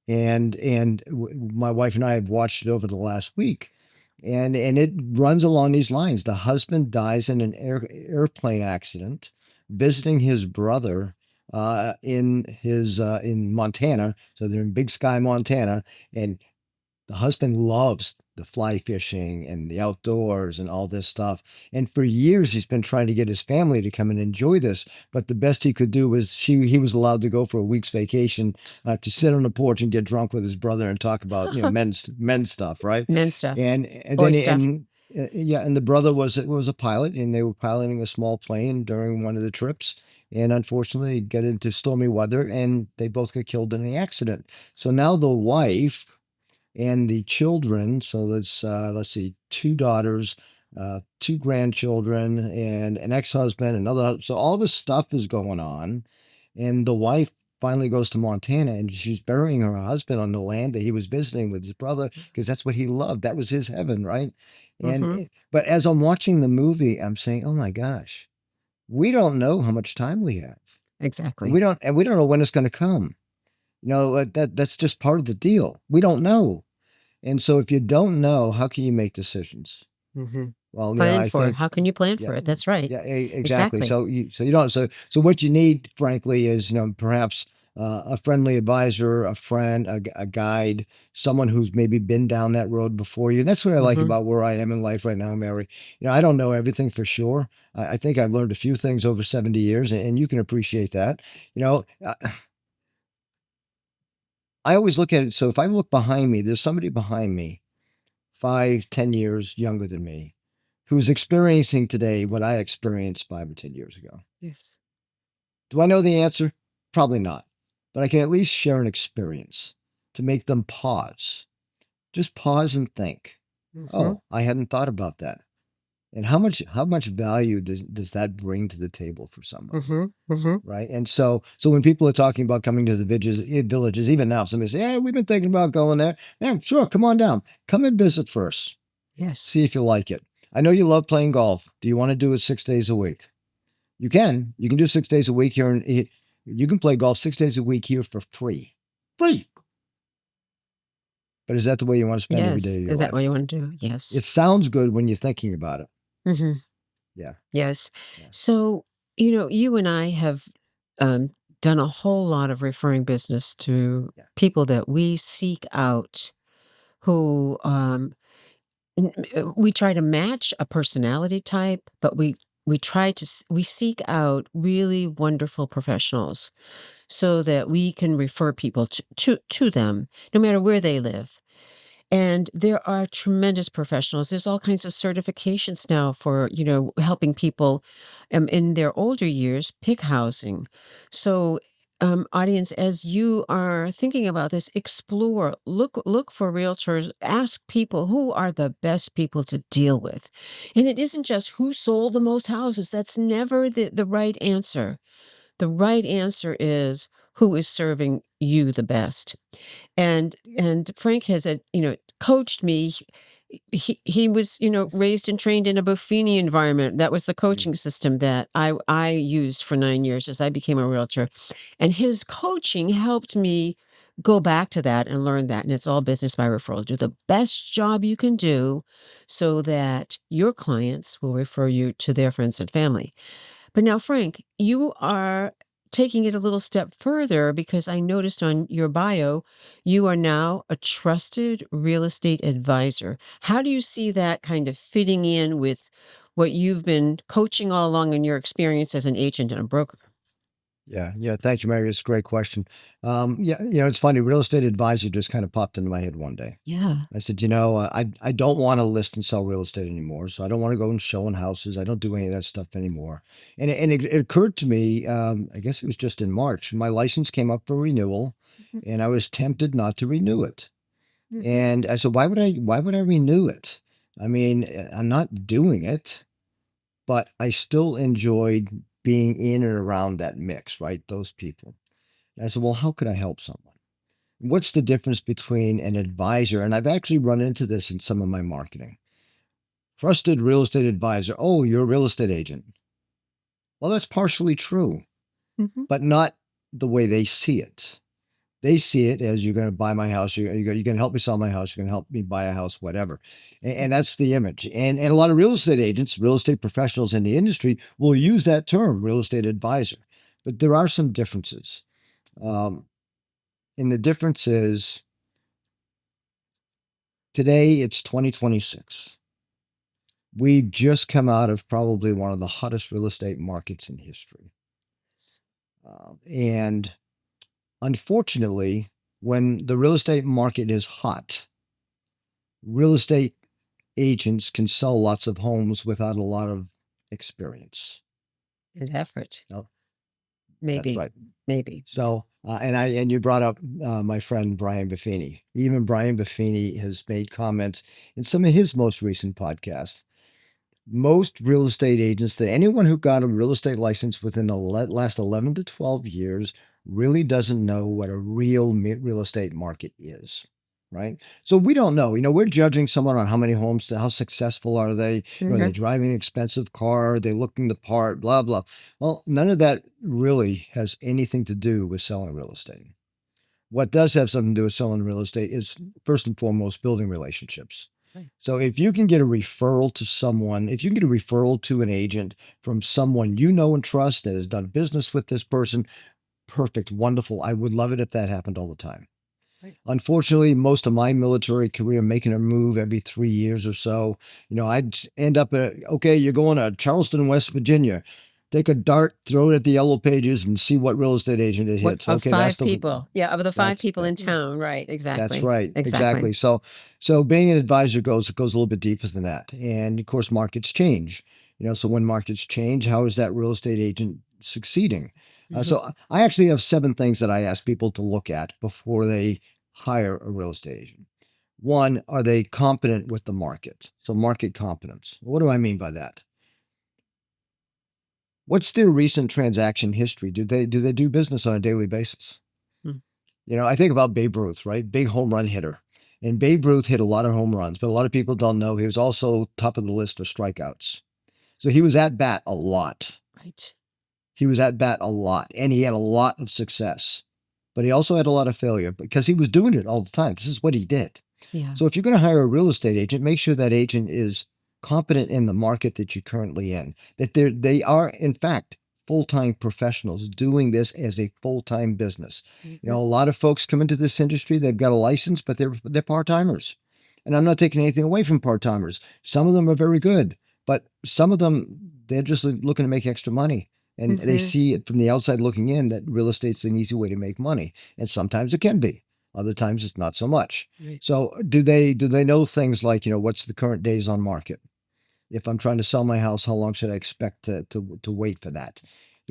[SPEAKER 2] And my wife and I have watched it over the last week, and it runs along these lines. The husband dies in an airplane accident, visiting his brother in Montana. So they're in Big Sky, Montana, and the husband loves the fly fishing and the outdoors and all this stuff. And for years, he's been trying to get his family to come and enjoy this. But the best he could do was he was allowed to go for a week's vacation to sit on the porch and get drunk with his brother and talk about men's stuff, right?
[SPEAKER 1] Men stuff.
[SPEAKER 2] And
[SPEAKER 1] Boy
[SPEAKER 2] then
[SPEAKER 1] stuff.
[SPEAKER 2] yeah, and the brother was a pilot, and they were piloting a small plane during one of the trips. And unfortunately, got into stormy weather, and they both got killed in the accident. So now the wife and the children. So let's see, two daughters, two grandchildren, and an ex-husband, another. So all this stuff is going on, and the wife finally goes to Montana, and she's burying her husband on the land that he was visiting with his brother because that's what he loved. That was his heaven, right?
[SPEAKER 1] Mm-hmm.
[SPEAKER 2] But as I'm watching the movie, I'm saying, oh my gosh, we don't know how much time we have.
[SPEAKER 1] Exactly.
[SPEAKER 2] And we don't know when it's going to come. That's just part of the deal. We don't know. And so if you don't know, how can you make decisions?
[SPEAKER 1] Mm-hmm.
[SPEAKER 2] Well,
[SPEAKER 1] Plan
[SPEAKER 2] I
[SPEAKER 1] for it.
[SPEAKER 2] think
[SPEAKER 1] How can you plan
[SPEAKER 2] yeah,
[SPEAKER 1] for it? That's right.
[SPEAKER 2] yeah, exactly.
[SPEAKER 1] Exactly.
[SPEAKER 2] So you don't so what you need, frankly, is perhaps a friendly advisor, a friend, a guide, someone who's maybe been down that road before you. And that's what I like
[SPEAKER 1] Mm-hmm.
[SPEAKER 2] about where I am in life right now, Mary. I don't know everything for sure. I think I've learned a few things over 70 years, and you can appreciate that. I always look at it. So if I look behind me, there's somebody behind me 5, 10 years younger than me, who's experiencing today what I experienced 5 or 10 years ago.
[SPEAKER 1] Yes.
[SPEAKER 2] Do I know the answer? Probably not. But I can at least share an experience to make them pause. Just pause and think.
[SPEAKER 1] Mm-hmm.
[SPEAKER 2] Oh, I hadn't thought about that. And how much value does that bring to the table for somebody?
[SPEAKER 1] Mm-hmm. Mm-hmm.
[SPEAKER 2] Right. And so when people are talking about coming to the villages, even now, somebody say, "Yeah, we've been thinking about going there." Yeah, sure, come on down. Come and visit first.
[SPEAKER 1] Yes.
[SPEAKER 2] See if you like it. I know you love playing golf. Do you want to do it 6 days a week? You can. You can do 6 days a week here, and you can play golf 6 days a week here for free. Free. But is that the way you want to spend every day
[SPEAKER 1] Yes.
[SPEAKER 2] of your
[SPEAKER 1] Is that what
[SPEAKER 2] life?
[SPEAKER 1] you want to do?
[SPEAKER 2] It
[SPEAKER 1] Yes.
[SPEAKER 2] sounds good when you're thinking about it.
[SPEAKER 1] Mm-hmm.
[SPEAKER 2] Yeah.
[SPEAKER 1] Yes.
[SPEAKER 2] Yeah.
[SPEAKER 1] So, you and I have um, done a whole lot of referring business to
[SPEAKER 2] Yeah.
[SPEAKER 1] people that we seek out who we try to match a personality type, but we try to we seek out really wonderful professionals so that we can refer people to them no matter where they live. And there are tremendous professionals. There's all kinds of certifications now for, helping people in their older years pick housing. So, audience, as you are thinking about this, explore, look for realtors, ask people who are the best people to deal with. And it isn't just who sold the most houses. That's never the right answer. The right answer is who is serving you the best. And Frank has coached me. He was raised and trained in a Buffini environment. That was the
[SPEAKER 2] Mm.
[SPEAKER 1] coaching system that I used for 9 years as I became a realtor, and his coaching helped me go back to that and learn that. And it's all business by referral. Do the best job you can do, so that your clients will refer you to their friends and family. But now, Frank, you are taking it a little step further because I noticed on your bio, you are now a trusted real estate advisor. How do you see that kind of fitting in with what you've been coaching all along in your experience as an agent and a broker?
[SPEAKER 2] Yeah, yeah. Thank you, Mary. It's a great question. Yeah, it's funny. Real estate advisor just kind of popped into my head one day.
[SPEAKER 1] Yeah.
[SPEAKER 2] I said, I don't want to list and sell real estate anymore. So I don't want to go and showing houses. I don't do any of that stuff anymore. And it occurred to me, I guess it was just in March, my license came up for renewal,
[SPEAKER 1] Mhm.
[SPEAKER 2] and I was tempted not to renew it.
[SPEAKER 1] Mhm.
[SPEAKER 2] And I said, why would I renew it? I mean, I'm not doing it, but I still enjoyed being in and around that mix, right? Those people. And I said, well, how could I help someone? What's the difference between an advisor? And I've actually run into this in some of my marketing. Trusted real estate advisor. Oh, you're a real estate agent. Well, that's partially true,
[SPEAKER 1] Mhm.
[SPEAKER 2] but not the way they see it. They see it as, you're going to buy my house. You're going to help me sell my house. You're going to help me buy a house, whatever. And that's the image. And a lot of real estate agents, real estate professionals in the industry will use that term, real estate advisor. But there are some differences. Um, and the difference is, today it's 2026. We've just come out of probably one of the hottest real estate markets in history.
[SPEAKER 1] S-
[SPEAKER 2] And unfortunately, when the real estate market is hot, real estate agents can sell lots of homes without a lot of experience.
[SPEAKER 1] And effort.
[SPEAKER 2] No, that's
[SPEAKER 1] Maybe.
[SPEAKER 2] right.
[SPEAKER 1] Maybe.
[SPEAKER 2] So, and you brought up my friend Brian Buffini. Even Brian Buffini has made comments in some of his most recent podcasts. Most real estate agents, that anyone who got a real estate license within the last 11 to 12 years, really doesn't know what a real real estate market is, right? So we don't know. We're judging someone on how many homes, how successful are they? Are they
[SPEAKER 1] Mhm.
[SPEAKER 2] driving an expensive car? Are they looking the part? Blah, blah. Well, none of that really has anything to do with selling real estate. What does have something to do with selling real estate is, first and foremost, building relationships.
[SPEAKER 1] Right.
[SPEAKER 2] So if you can get a referral to someone, if you can get a referral to an agent from someone you know and trust that has done business with this person, perfect, wonderful. I would love it if that happened all the time.
[SPEAKER 1] Right.
[SPEAKER 2] Unfortunately, most of my military career, making a move every 3 years or so, I'd end up at, okay, you're going to Charleston, West Virginia. Take a dart, throw it at the yellow pages, and see what real estate agent it
[SPEAKER 1] What
[SPEAKER 2] hits.
[SPEAKER 1] of
[SPEAKER 2] Okay, that's
[SPEAKER 1] five
[SPEAKER 2] the
[SPEAKER 1] people? Yeah, of the five
[SPEAKER 2] that's
[SPEAKER 1] people in town. Right.
[SPEAKER 2] that's
[SPEAKER 1] Exactly.
[SPEAKER 2] right.
[SPEAKER 1] Exactly.
[SPEAKER 2] Exactly. So being an advisor goes a little bit deeper than that. And of course, markets change. So when markets change, how is that real estate agent succeeding?
[SPEAKER 1] Mhm.
[SPEAKER 2] So I actually have 7 things that I ask people to look at before they hire a real estate agent. One, are they competent with the market? So market competence. What do I mean by that? What's their recent transaction history? Do they do business on a daily basis?
[SPEAKER 1] Mm.
[SPEAKER 2] I think about Babe Ruth, right? Big home run hitter. And Babe Ruth hit a lot of home runs, but a lot of people don't know he was also top of the list for strikeouts. So he was at bat a lot.
[SPEAKER 1] Right.
[SPEAKER 2] He was at bat a lot, and he had a lot of success. But he also had a lot of failure because he was doing it all the time. This is what he did.
[SPEAKER 1] Yeah.
[SPEAKER 2] So if you're going to hire a real estate agent, make sure that agent is competent in the market that you're currently in. That they are, in fact, full-time professionals doing this as a full-time business. A
[SPEAKER 1] Mhm.
[SPEAKER 2] lot of folks come into this industry, they've got a license, but they're part-timers. And I'm not taking anything away from part-timers. Some of them are very good, but some of them, they're just looking to make extra money. And they
[SPEAKER 1] Mhm.
[SPEAKER 2] see it from the outside looking in that real estate's an easy way to make money. And sometimes it can be. Other times it's not so much.
[SPEAKER 1] Right.
[SPEAKER 2] So do they know things like, what's the current days on market? If I'm trying to sell my house, how long should I expect to wait for that?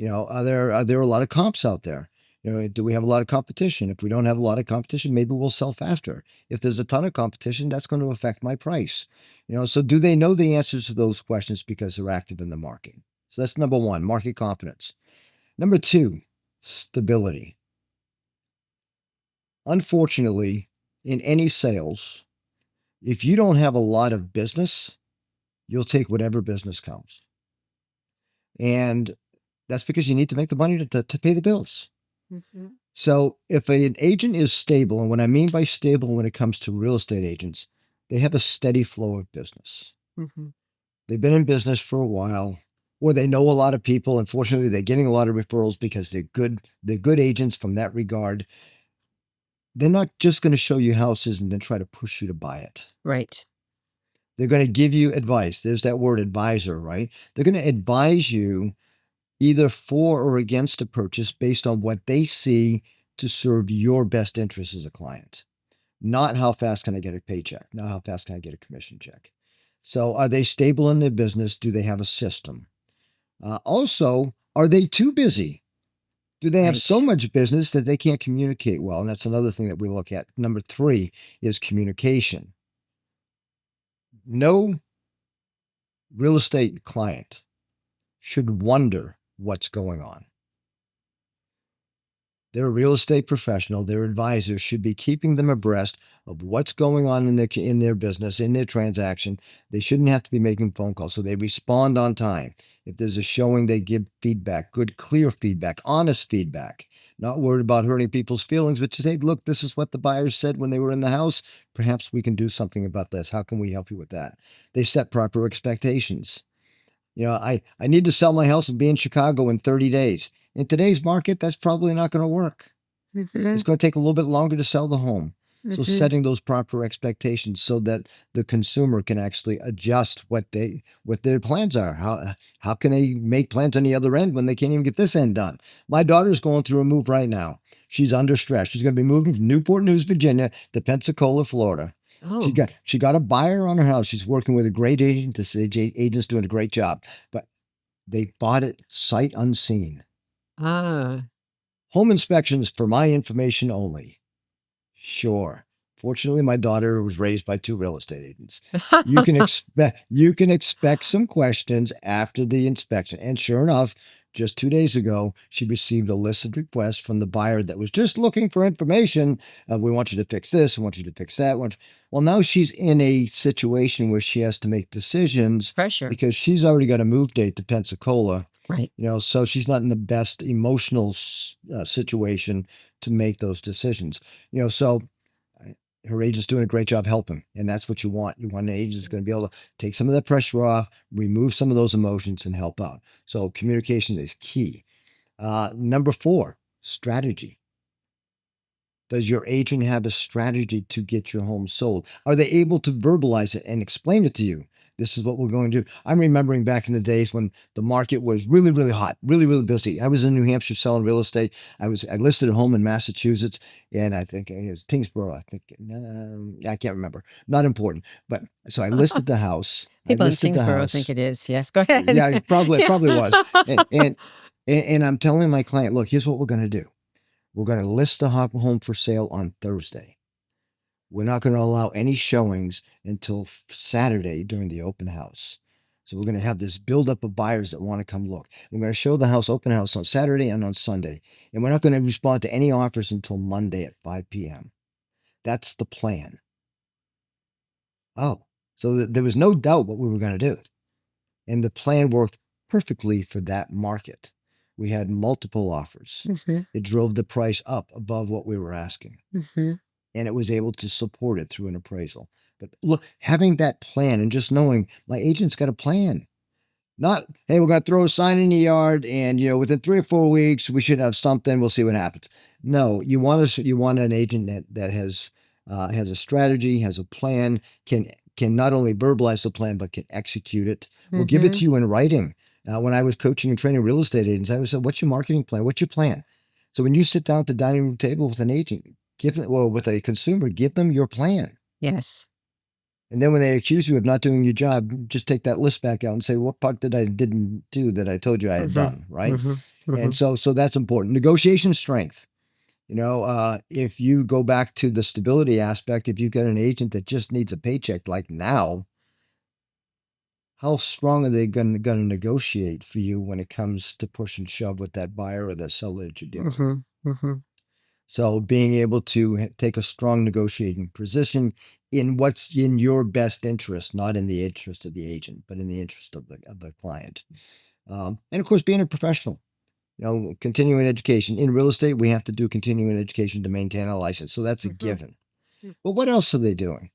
[SPEAKER 2] Are there a lot of comps out there? Do we have a lot of competition? If we don't have a lot of competition, maybe we'll sell faster. If there's a ton of competition, that's going to affect my price. So do they know the answers to those questions because they're active in the market? So that's number one, market confidence. Number two, stability. Unfortunately, in any sales, if you don't have a lot of business, you'll take whatever business comes. And that's because you need to make the money to pay the bills.
[SPEAKER 1] Mhm.
[SPEAKER 2] So if an agent is stable, and what I mean by stable when it comes to real estate agents, they have a steady flow of business.
[SPEAKER 1] Mhm.
[SPEAKER 2] They've been in business for a while, or they know a lot of people. Unfortunately, they're getting a lot of referrals because they're good agents from that regard. They're not just going to show you houses and then try to push you to buy it.
[SPEAKER 1] Right.
[SPEAKER 2] They're going to give you advice. There's that word advisor, right? They're going to advise you either for or against a purchase based on what they see to serve your best interest as a client. Not how fast can I get a paycheck, not how fast can I get a commission check. So, are they stable in their business? Do they have a system? Also, are they too busy? Do they have so
[SPEAKER 1] Right.
[SPEAKER 2] much business that they can't communicate well? And that's another thing that we look at. Number three is communication. No real estate client should wonder what's going on. Their real estate professional, their advisor should be keeping them abreast of what's going on in their business, in their transaction. They shouldn't have to be making phone calls. So they respond on time. If there's a showing, they give feedback, good, clear feedback, honest feedback. Not worried about hurting people's feelings, but to say, look, this is what the buyers said when they were in the house. Perhaps we can do something about this. How can we help you with that? They set proper expectations. I need to sell my house and be in Chicago in 30 days. In today's market, that's probably not going to work.
[SPEAKER 1] Mm-hmm.
[SPEAKER 2] It's going to take a little bit longer to sell the home. So
[SPEAKER 1] Mm-hmm.
[SPEAKER 2] setting those proper expectations so that the consumer can actually adjust what their plans are. How can they make plans on the other end when they can't even get this end done? My daughter's going through a move right now. She's under stress. She's going to be moving from Newport News, Virginia to Pensacola, Florida.
[SPEAKER 1] Oh.
[SPEAKER 2] She got a buyer on her house. She's working with a great agent. This agent's doing a great job. But they bought it sight unseen.
[SPEAKER 1] Ah.
[SPEAKER 2] Home inspections for my information only. Sure. Fortunately, my daughter was raised by two real estate agents. You can expect some questions after the inspection. And sure enough, just 2 days ago, she received a listed request from the buyer that was just looking for information. We want you to fix this. We want you to fix that. Well, now she's in a situation where she has to make decisions
[SPEAKER 1] Pressure.
[SPEAKER 2] because she's already got a move date to Pensacola.
[SPEAKER 1] Right.
[SPEAKER 2] So she's not in the best emotional situation to make those decisions. So her agent's doing a great job helping, and that's what you want. You want an agent that's going to be able to take some of that pressure off, remove some of those emotions, and help out. So communication is key. Number four, strategy. Does your agent have a strategy to get your home sold? Are they able to verbalize it and explain it to you? This is what we're going to do. I'm remembering back in the days when the market was really, really hot, really, really busy. I was in New Hampshire selling real estate. I listed a home in Massachusetts, and I think it was Tingsboro. I think I can't remember. Not important. But so I listed the house. I
[SPEAKER 1] People in
[SPEAKER 2] listed the
[SPEAKER 1] Tingsboro think
[SPEAKER 2] house.
[SPEAKER 1] it is. Yes, go ahead.
[SPEAKER 2] Yeah, it probably was. And
[SPEAKER 1] Yeah.
[SPEAKER 2] and and I'm telling my client, look, here's what we're going to do. We're going to list the home for sale on Thursday. We're not going to allow any showings until Saturday during the open house. So we're going to have this buildup of buyers that want to come look. We're going to show the open house on Saturday and on Sunday. And we're not going to respond to any offers until Monday at 5 p.m. That's the plan. Oh, so there was no doubt what we were going to do. And the plan worked perfectly for that market. We had multiple offers.
[SPEAKER 1] Mm-hmm.
[SPEAKER 2] It drove the price up above what we were asking.
[SPEAKER 1] Mm-hmm.
[SPEAKER 2] And it was able to support it through an appraisal. But look, having that plan and just knowing my agent's got a plan. Not, hey, we're going to throw a sign in the yard and, within 3 or 4 weeks, we should have something. We'll see what happens. No, you want an agent that has a strategy, has a plan, can not only verbalize the plan, but can execute it. We'll give it
[SPEAKER 1] Mm-hmm.
[SPEAKER 2] to you in writing. When I was coaching and training real estate agents, I would say, what's your marketing plan? What's your plan? So when you sit down at the dining room table with an agent, with a consumer, give them your plan.
[SPEAKER 1] Yes.
[SPEAKER 2] And then when they accuse you of not doing your job, just take that list back out and say, what part didn't do that I told you I had
[SPEAKER 1] Mm-hmm.
[SPEAKER 2] done, right?
[SPEAKER 1] Mm-hmm. Mm-hmm.
[SPEAKER 2] And so that's important. Negotiation strength. If you go back to the stability aspect, if you've got an agent that just needs a paycheck like now, how strong are they going to negotiate for you when it comes to push and shove with that buyer or that seller that you're dealing with?
[SPEAKER 1] Mm-hmm. Mm-hmm.
[SPEAKER 2] So being able to take a strong negotiating position in what's in your best interest, not in the interest of the agent, but in the interest of the client. And of course, being a professional, continuing education. In real estate, we have to do continuing education to maintain a license. So that's a
[SPEAKER 1] Mm-hmm.
[SPEAKER 2] given. But what else are they doing?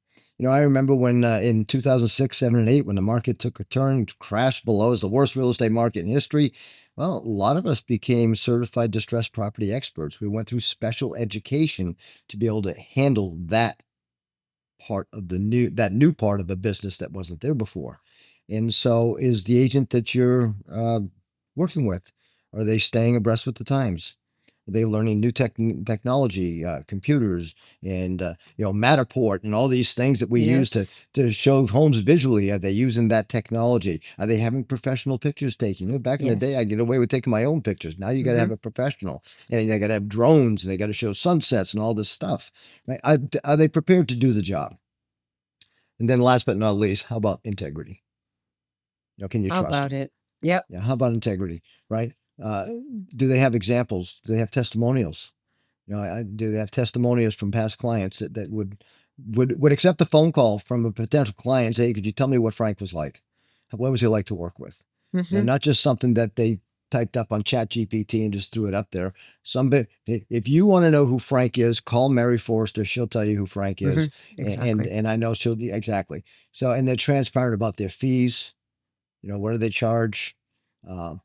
[SPEAKER 2] I remember when in 2006, 7, and 8, when the market took a turn, crashed below, it was the worst real estate market in history. Well, a lot of us became certified distressed property experts. We went through special education to be able to handle that part of that new part of the business that wasn't there before. And so, is the agent that you're working with, Are they staying abreast with the times? Are they learning new technology, computers, and Matterport, and all these things that we use to
[SPEAKER 1] Yes.
[SPEAKER 2] show homes visually? Are they using that technology? Are they having professional pictures taken? Back in the day, I
[SPEAKER 1] Yes.
[SPEAKER 2] get away with taking my own pictures. Now you got to
[SPEAKER 1] Hmm.
[SPEAKER 2] have a professional, and they got to have drones, and they got to show sunsets and all this stuff. Right? Are they prepared to do the job? And then, last but not least, how about integrity? Can you
[SPEAKER 1] How
[SPEAKER 2] trust
[SPEAKER 1] about
[SPEAKER 2] them?
[SPEAKER 1] it? Yep.
[SPEAKER 2] Yeah. How about integrity? Right? Uh, do they have examples? Do they have testimonials? Do they have testimonials from past clients that would accept a phone call from a potential client and say, hey, could you tell me what Frank was like? What was he like to work with?
[SPEAKER 1] Hmm.
[SPEAKER 2] Not just something that they typed up on Chat GPT and just threw it up there. Somebody, if you want to know who Frank is, call Mary Foerster. She'll tell you who Frank
[SPEAKER 1] Hmm.
[SPEAKER 2] is,
[SPEAKER 1] Exactly.
[SPEAKER 2] and I know she'll exactly. So, and they're transparent about their fees. What do they charge? Uh,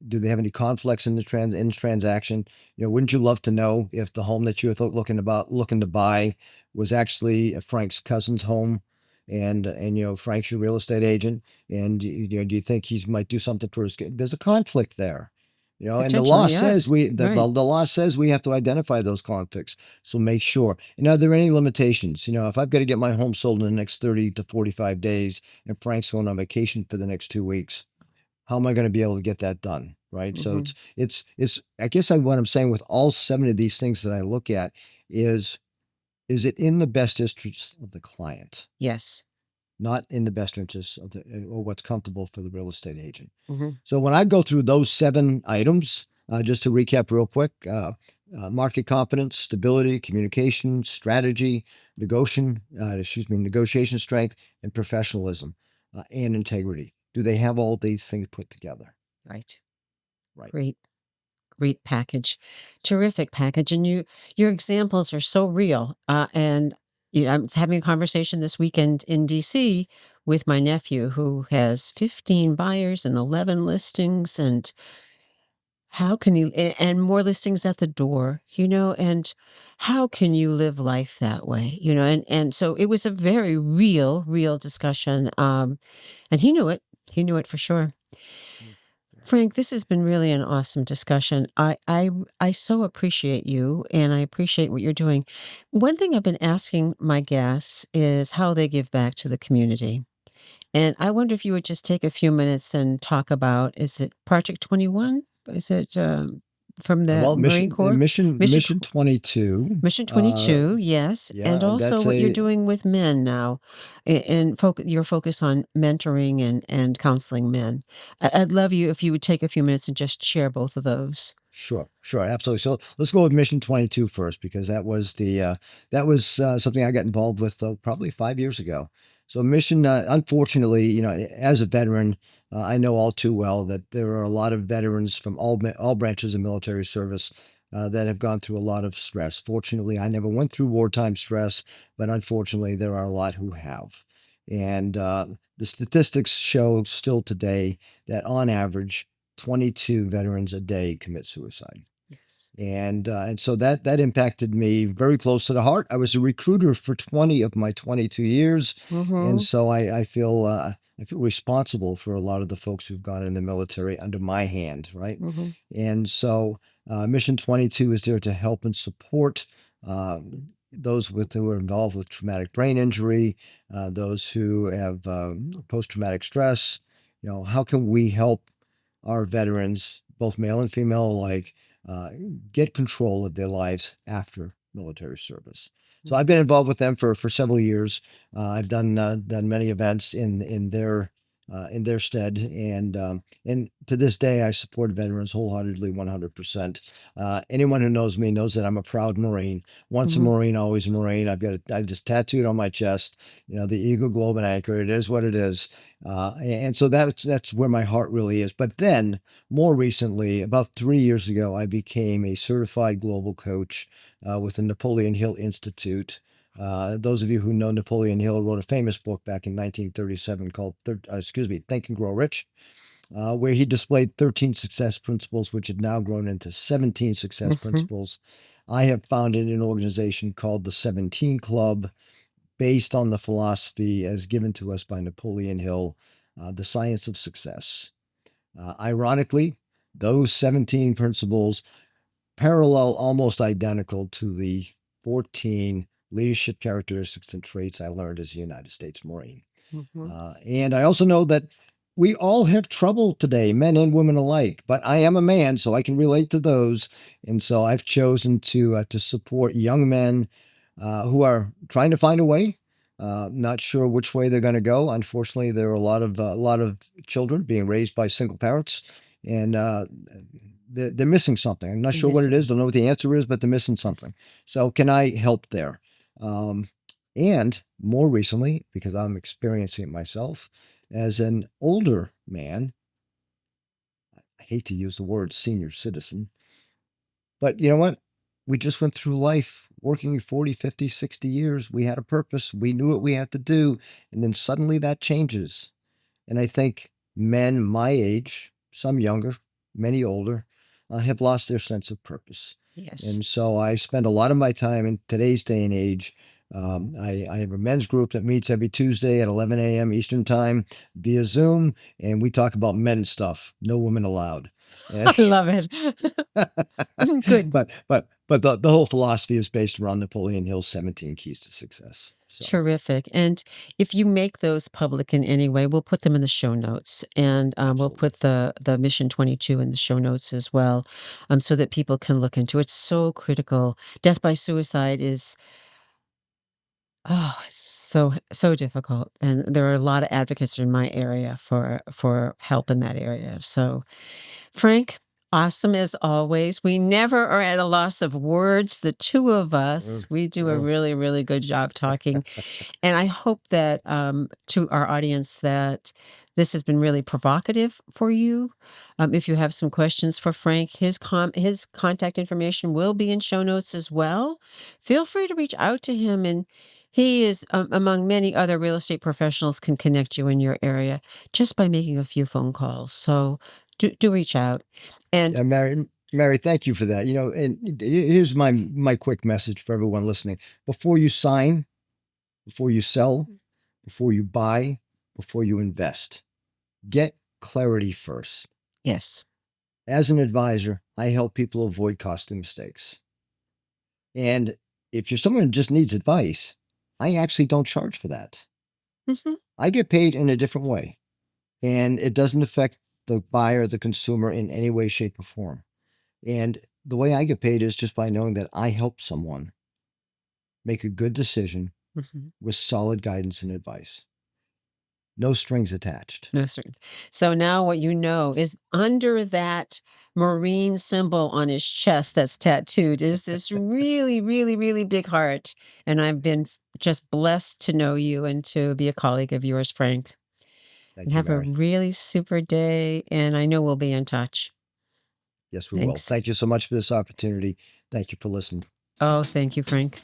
[SPEAKER 2] do they have any conflicts in the transaction? Wouldn't you love to know if the home that you're looking to buy was actually Frank's cousin's home, and Frank's your real estate agent, and do you think he might do something for his kid? There's a conflict there. And the law
[SPEAKER 1] Potentially,
[SPEAKER 2] says
[SPEAKER 1] yes. Right.
[SPEAKER 2] the law says we have to identify those conflicts. So make sure. And are there any limitations? If I've got to get my home sold in the next 30 to 45 days, and Frank's going on vacation for the next 2 weeks, how am I going to be able to get that done? Right. So
[SPEAKER 1] Hmm.
[SPEAKER 2] it's I guess what I'm saying with all seven of these things that I look at is it in the best interest of the client,
[SPEAKER 1] Yes.
[SPEAKER 2] not in the best interest of the or what's comfortable for the real estate agent.
[SPEAKER 1] Hmm.
[SPEAKER 2] So when I go through those seven items, just to recap real quick, market confidence, stability, communication, strategy, negotiation strength, and professionalism, and integrity. Do they have all these things put together?
[SPEAKER 1] Right.
[SPEAKER 2] Right.
[SPEAKER 1] Great. Great package. Terrific package. And your examples are so real. And I'm having a conversation this weekend in DC with my nephew who has 15 buyers and 11 listings, and how can you and more listings at the door, and how can you live life that way? And so it was a very real discussion. And he knew it. He knew it for sure.
[SPEAKER 2] Mm.
[SPEAKER 1] Frank, this has been really an awesome discussion. I so appreciate you, and I appreciate what you're doing. One thing I've been asking my guests is how they give back to the community. And I wonder if you would just take a few minutes and talk about, is it Project 21? Is it from the
[SPEAKER 2] Well,
[SPEAKER 1] Marine Corps? Mission
[SPEAKER 2] Mission 22.
[SPEAKER 1] Mission 22, yes, and
[SPEAKER 2] Yeah,
[SPEAKER 1] also
[SPEAKER 2] that's
[SPEAKER 1] what you're
[SPEAKER 2] a
[SPEAKER 1] doing with men now, and your focus on mentoring and counseling men. I'd love you if you would take a few minutes and just share both of those.
[SPEAKER 2] sure, absolutely. So let's go with Mission 22 first, because that was something I got involved with probably 5 years ago. So Mission, unfortunately, as a veteran, I know all too well that there are a lot of veterans from all branches of military service that have gone through a lot of stress. Fortunately, I never went through wartime stress, but unfortunately, there are a lot who have. And the statistics show still today that on average, 22 veterans a day commit suicide.
[SPEAKER 1] Yes.
[SPEAKER 2] And so that impacted me very close to the heart. I was a recruiter for 20 of my 22 years, and
[SPEAKER 1] Mm-hmm.
[SPEAKER 2] so I feel responsible for a lot of the folks who've gone in the military under my hand, right?
[SPEAKER 1] Mm-hmm.
[SPEAKER 2] And so Mission 22 is there to help and support those who are involved with traumatic brain injury, those who have post-traumatic stress. How can we help our veterans, both male and female alike, uh, get control of their lives after military service? So I've been involved with them for several years. I've done many events in their stead, and to this day I support veterans wholeheartedly, 100%. Anyone who knows me knows that I'm a proud Marine. Once a
[SPEAKER 1] Mm-hmm.
[SPEAKER 2] Marine, always a Marine. I just tattooed on my chest, the Eagle, Globe, and Anchor. It is what it is, and so that's where my heart really is. But then, more recently, about 3 years ago, I became a certified global coach with the Napoleon Hill Institute. Those of you who know Napoleon Hill wrote a famous book back in 1937 called, Think and Grow Rich, where he displayed 13 success principles, which had now grown into 17 success
[SPEAKER 1] Mm-hmm.
[SPEAKER 2] principles. I have founded an organization called the 17 Club, based on the philosophy as given to us by Napoleon Hill, the science of success. Ironically, those 17 principles parallel, almost identical to the 14 leadership characteristics and traits I learned as a United States Marine.
[SPEAKER 1] Mhm.
[SPEAKER 2] And I also know that we all have trouble today, men and women alike. But I am a man, so I can relate to those. And so I've chosen to support young men who are trying to find a way. Not sure which way they're going to go. Unfortunately, there are a lot of children being raised by single parents, and they're missing something. I'm not sure what it is.
[SPEAKER 1] Missing.
[SPEAKER 2] Don't know what the answer is, but they're missing
[SPEAKER 1] Yes.
[SPEAKER 2] something. So can I help there? Um, and more recently, because I'm experiencing it myself, as an older man, I hate to use the word senior citizen, but you know what? We just went through life working 40, 50, 60 years. We had a purpose. We knew what we had to do. And then suddenly that changes. And I think men my age, some younger, many older, have lost their sense of purpose.
[SPEAKER 1] Yes.
[SPEAKER 2] And so I spend a lot of my time in today's day and age. I have a men's group that meets every Tuesday at 11 a.m. Eastern Time via Zoom, and we talk about men stuff. No women allowed. And
[SPEAKER 1] I love it. Good.
[SPEAKER 2] but the whole philosophy is based around Napoleon Hill's 17 keys to success. So
[SPEAKER 1] Terrific. And if you make those public in any way, we'll put them in the show notes, and we'll
[SPEAKER 2] absolutely.
[SPEAKER 1] put the Mission 22 in the show notes as well, so that people can look into it. It's so critical. Death by suicide is, oh, it's so difficult, and there are a lot of advocates in my area for help in that area. So, Frank, awesome as always. We never are at a loss of words. The two of us, we do a
[SPEAKER 2] Oh,
[SPEAKER 1] really, really good job talking. And I hope that to our audience that this has been really provocative for you. If you have some questions for Frank, his contact information will be in show notes as well. Feel free to reach out to him, and he is among many other real estate professionals can connect you in your area just by making a few phone calls. So do reach out. And
[SPEAKER 2] yeah, Mary, thank you for that. And here's my quick message for everyone listening. Before you sign, before you sell, before you buy, before you invest, get clarity first.
[SPEAKER 1] yes.
[SPEAKER 2] As an advisor, I help people avoid costly mistakes. And if you're someone who just needs advice, I actually don't charge for that.
[SPEAKER 1] Mhm.
[SPEAKER 2] I get paid in a different way, and it doesn't affect the buyer, the consumer in any way, shape, or form. And the way I get paid is just by knowing that I help someone make a good decision
[SPEAKER 1] Mhm.
[SPEAKER 2] with solid guidance and advice. No strings attached.
[SPEAKER 1] No, sir. So now what you know is under that Marine symbol on his chest that's tattooed is this really, really, really big heart. And I've been just blessed to know you and to be a colleague of yours, Frank. And
[SPEAKER 2] Thank you,
[SPEAKER 1] have a
[SPEAKER 2] Mary.
[SPEAKER 1] really super day. And I know we'll be in touch.
[SPEAKER 2] Yes, we will.
[SPEAKER 1] Thanks.
[SPEAKER 2] Thank you so much for this opportunity. Thank you for listening.
[SPEAKER 1] Oh, thank you, Frank.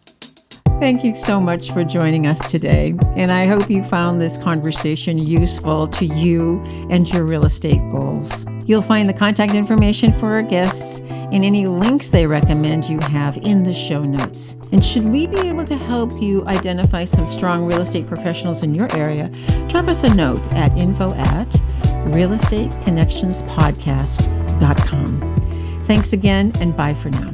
[SPEAKER 1] Thank you so much for joining us today, and I hope you found this conversation useful to you and your real estate goals. You'll find the contact information for our guests and any links they recommend you have in the show notes. And should we be able to help you identify some strong real estate professionals in your area, drop us a note at info@realestateconnectionspodcast.com. Thanks again, and bye for now.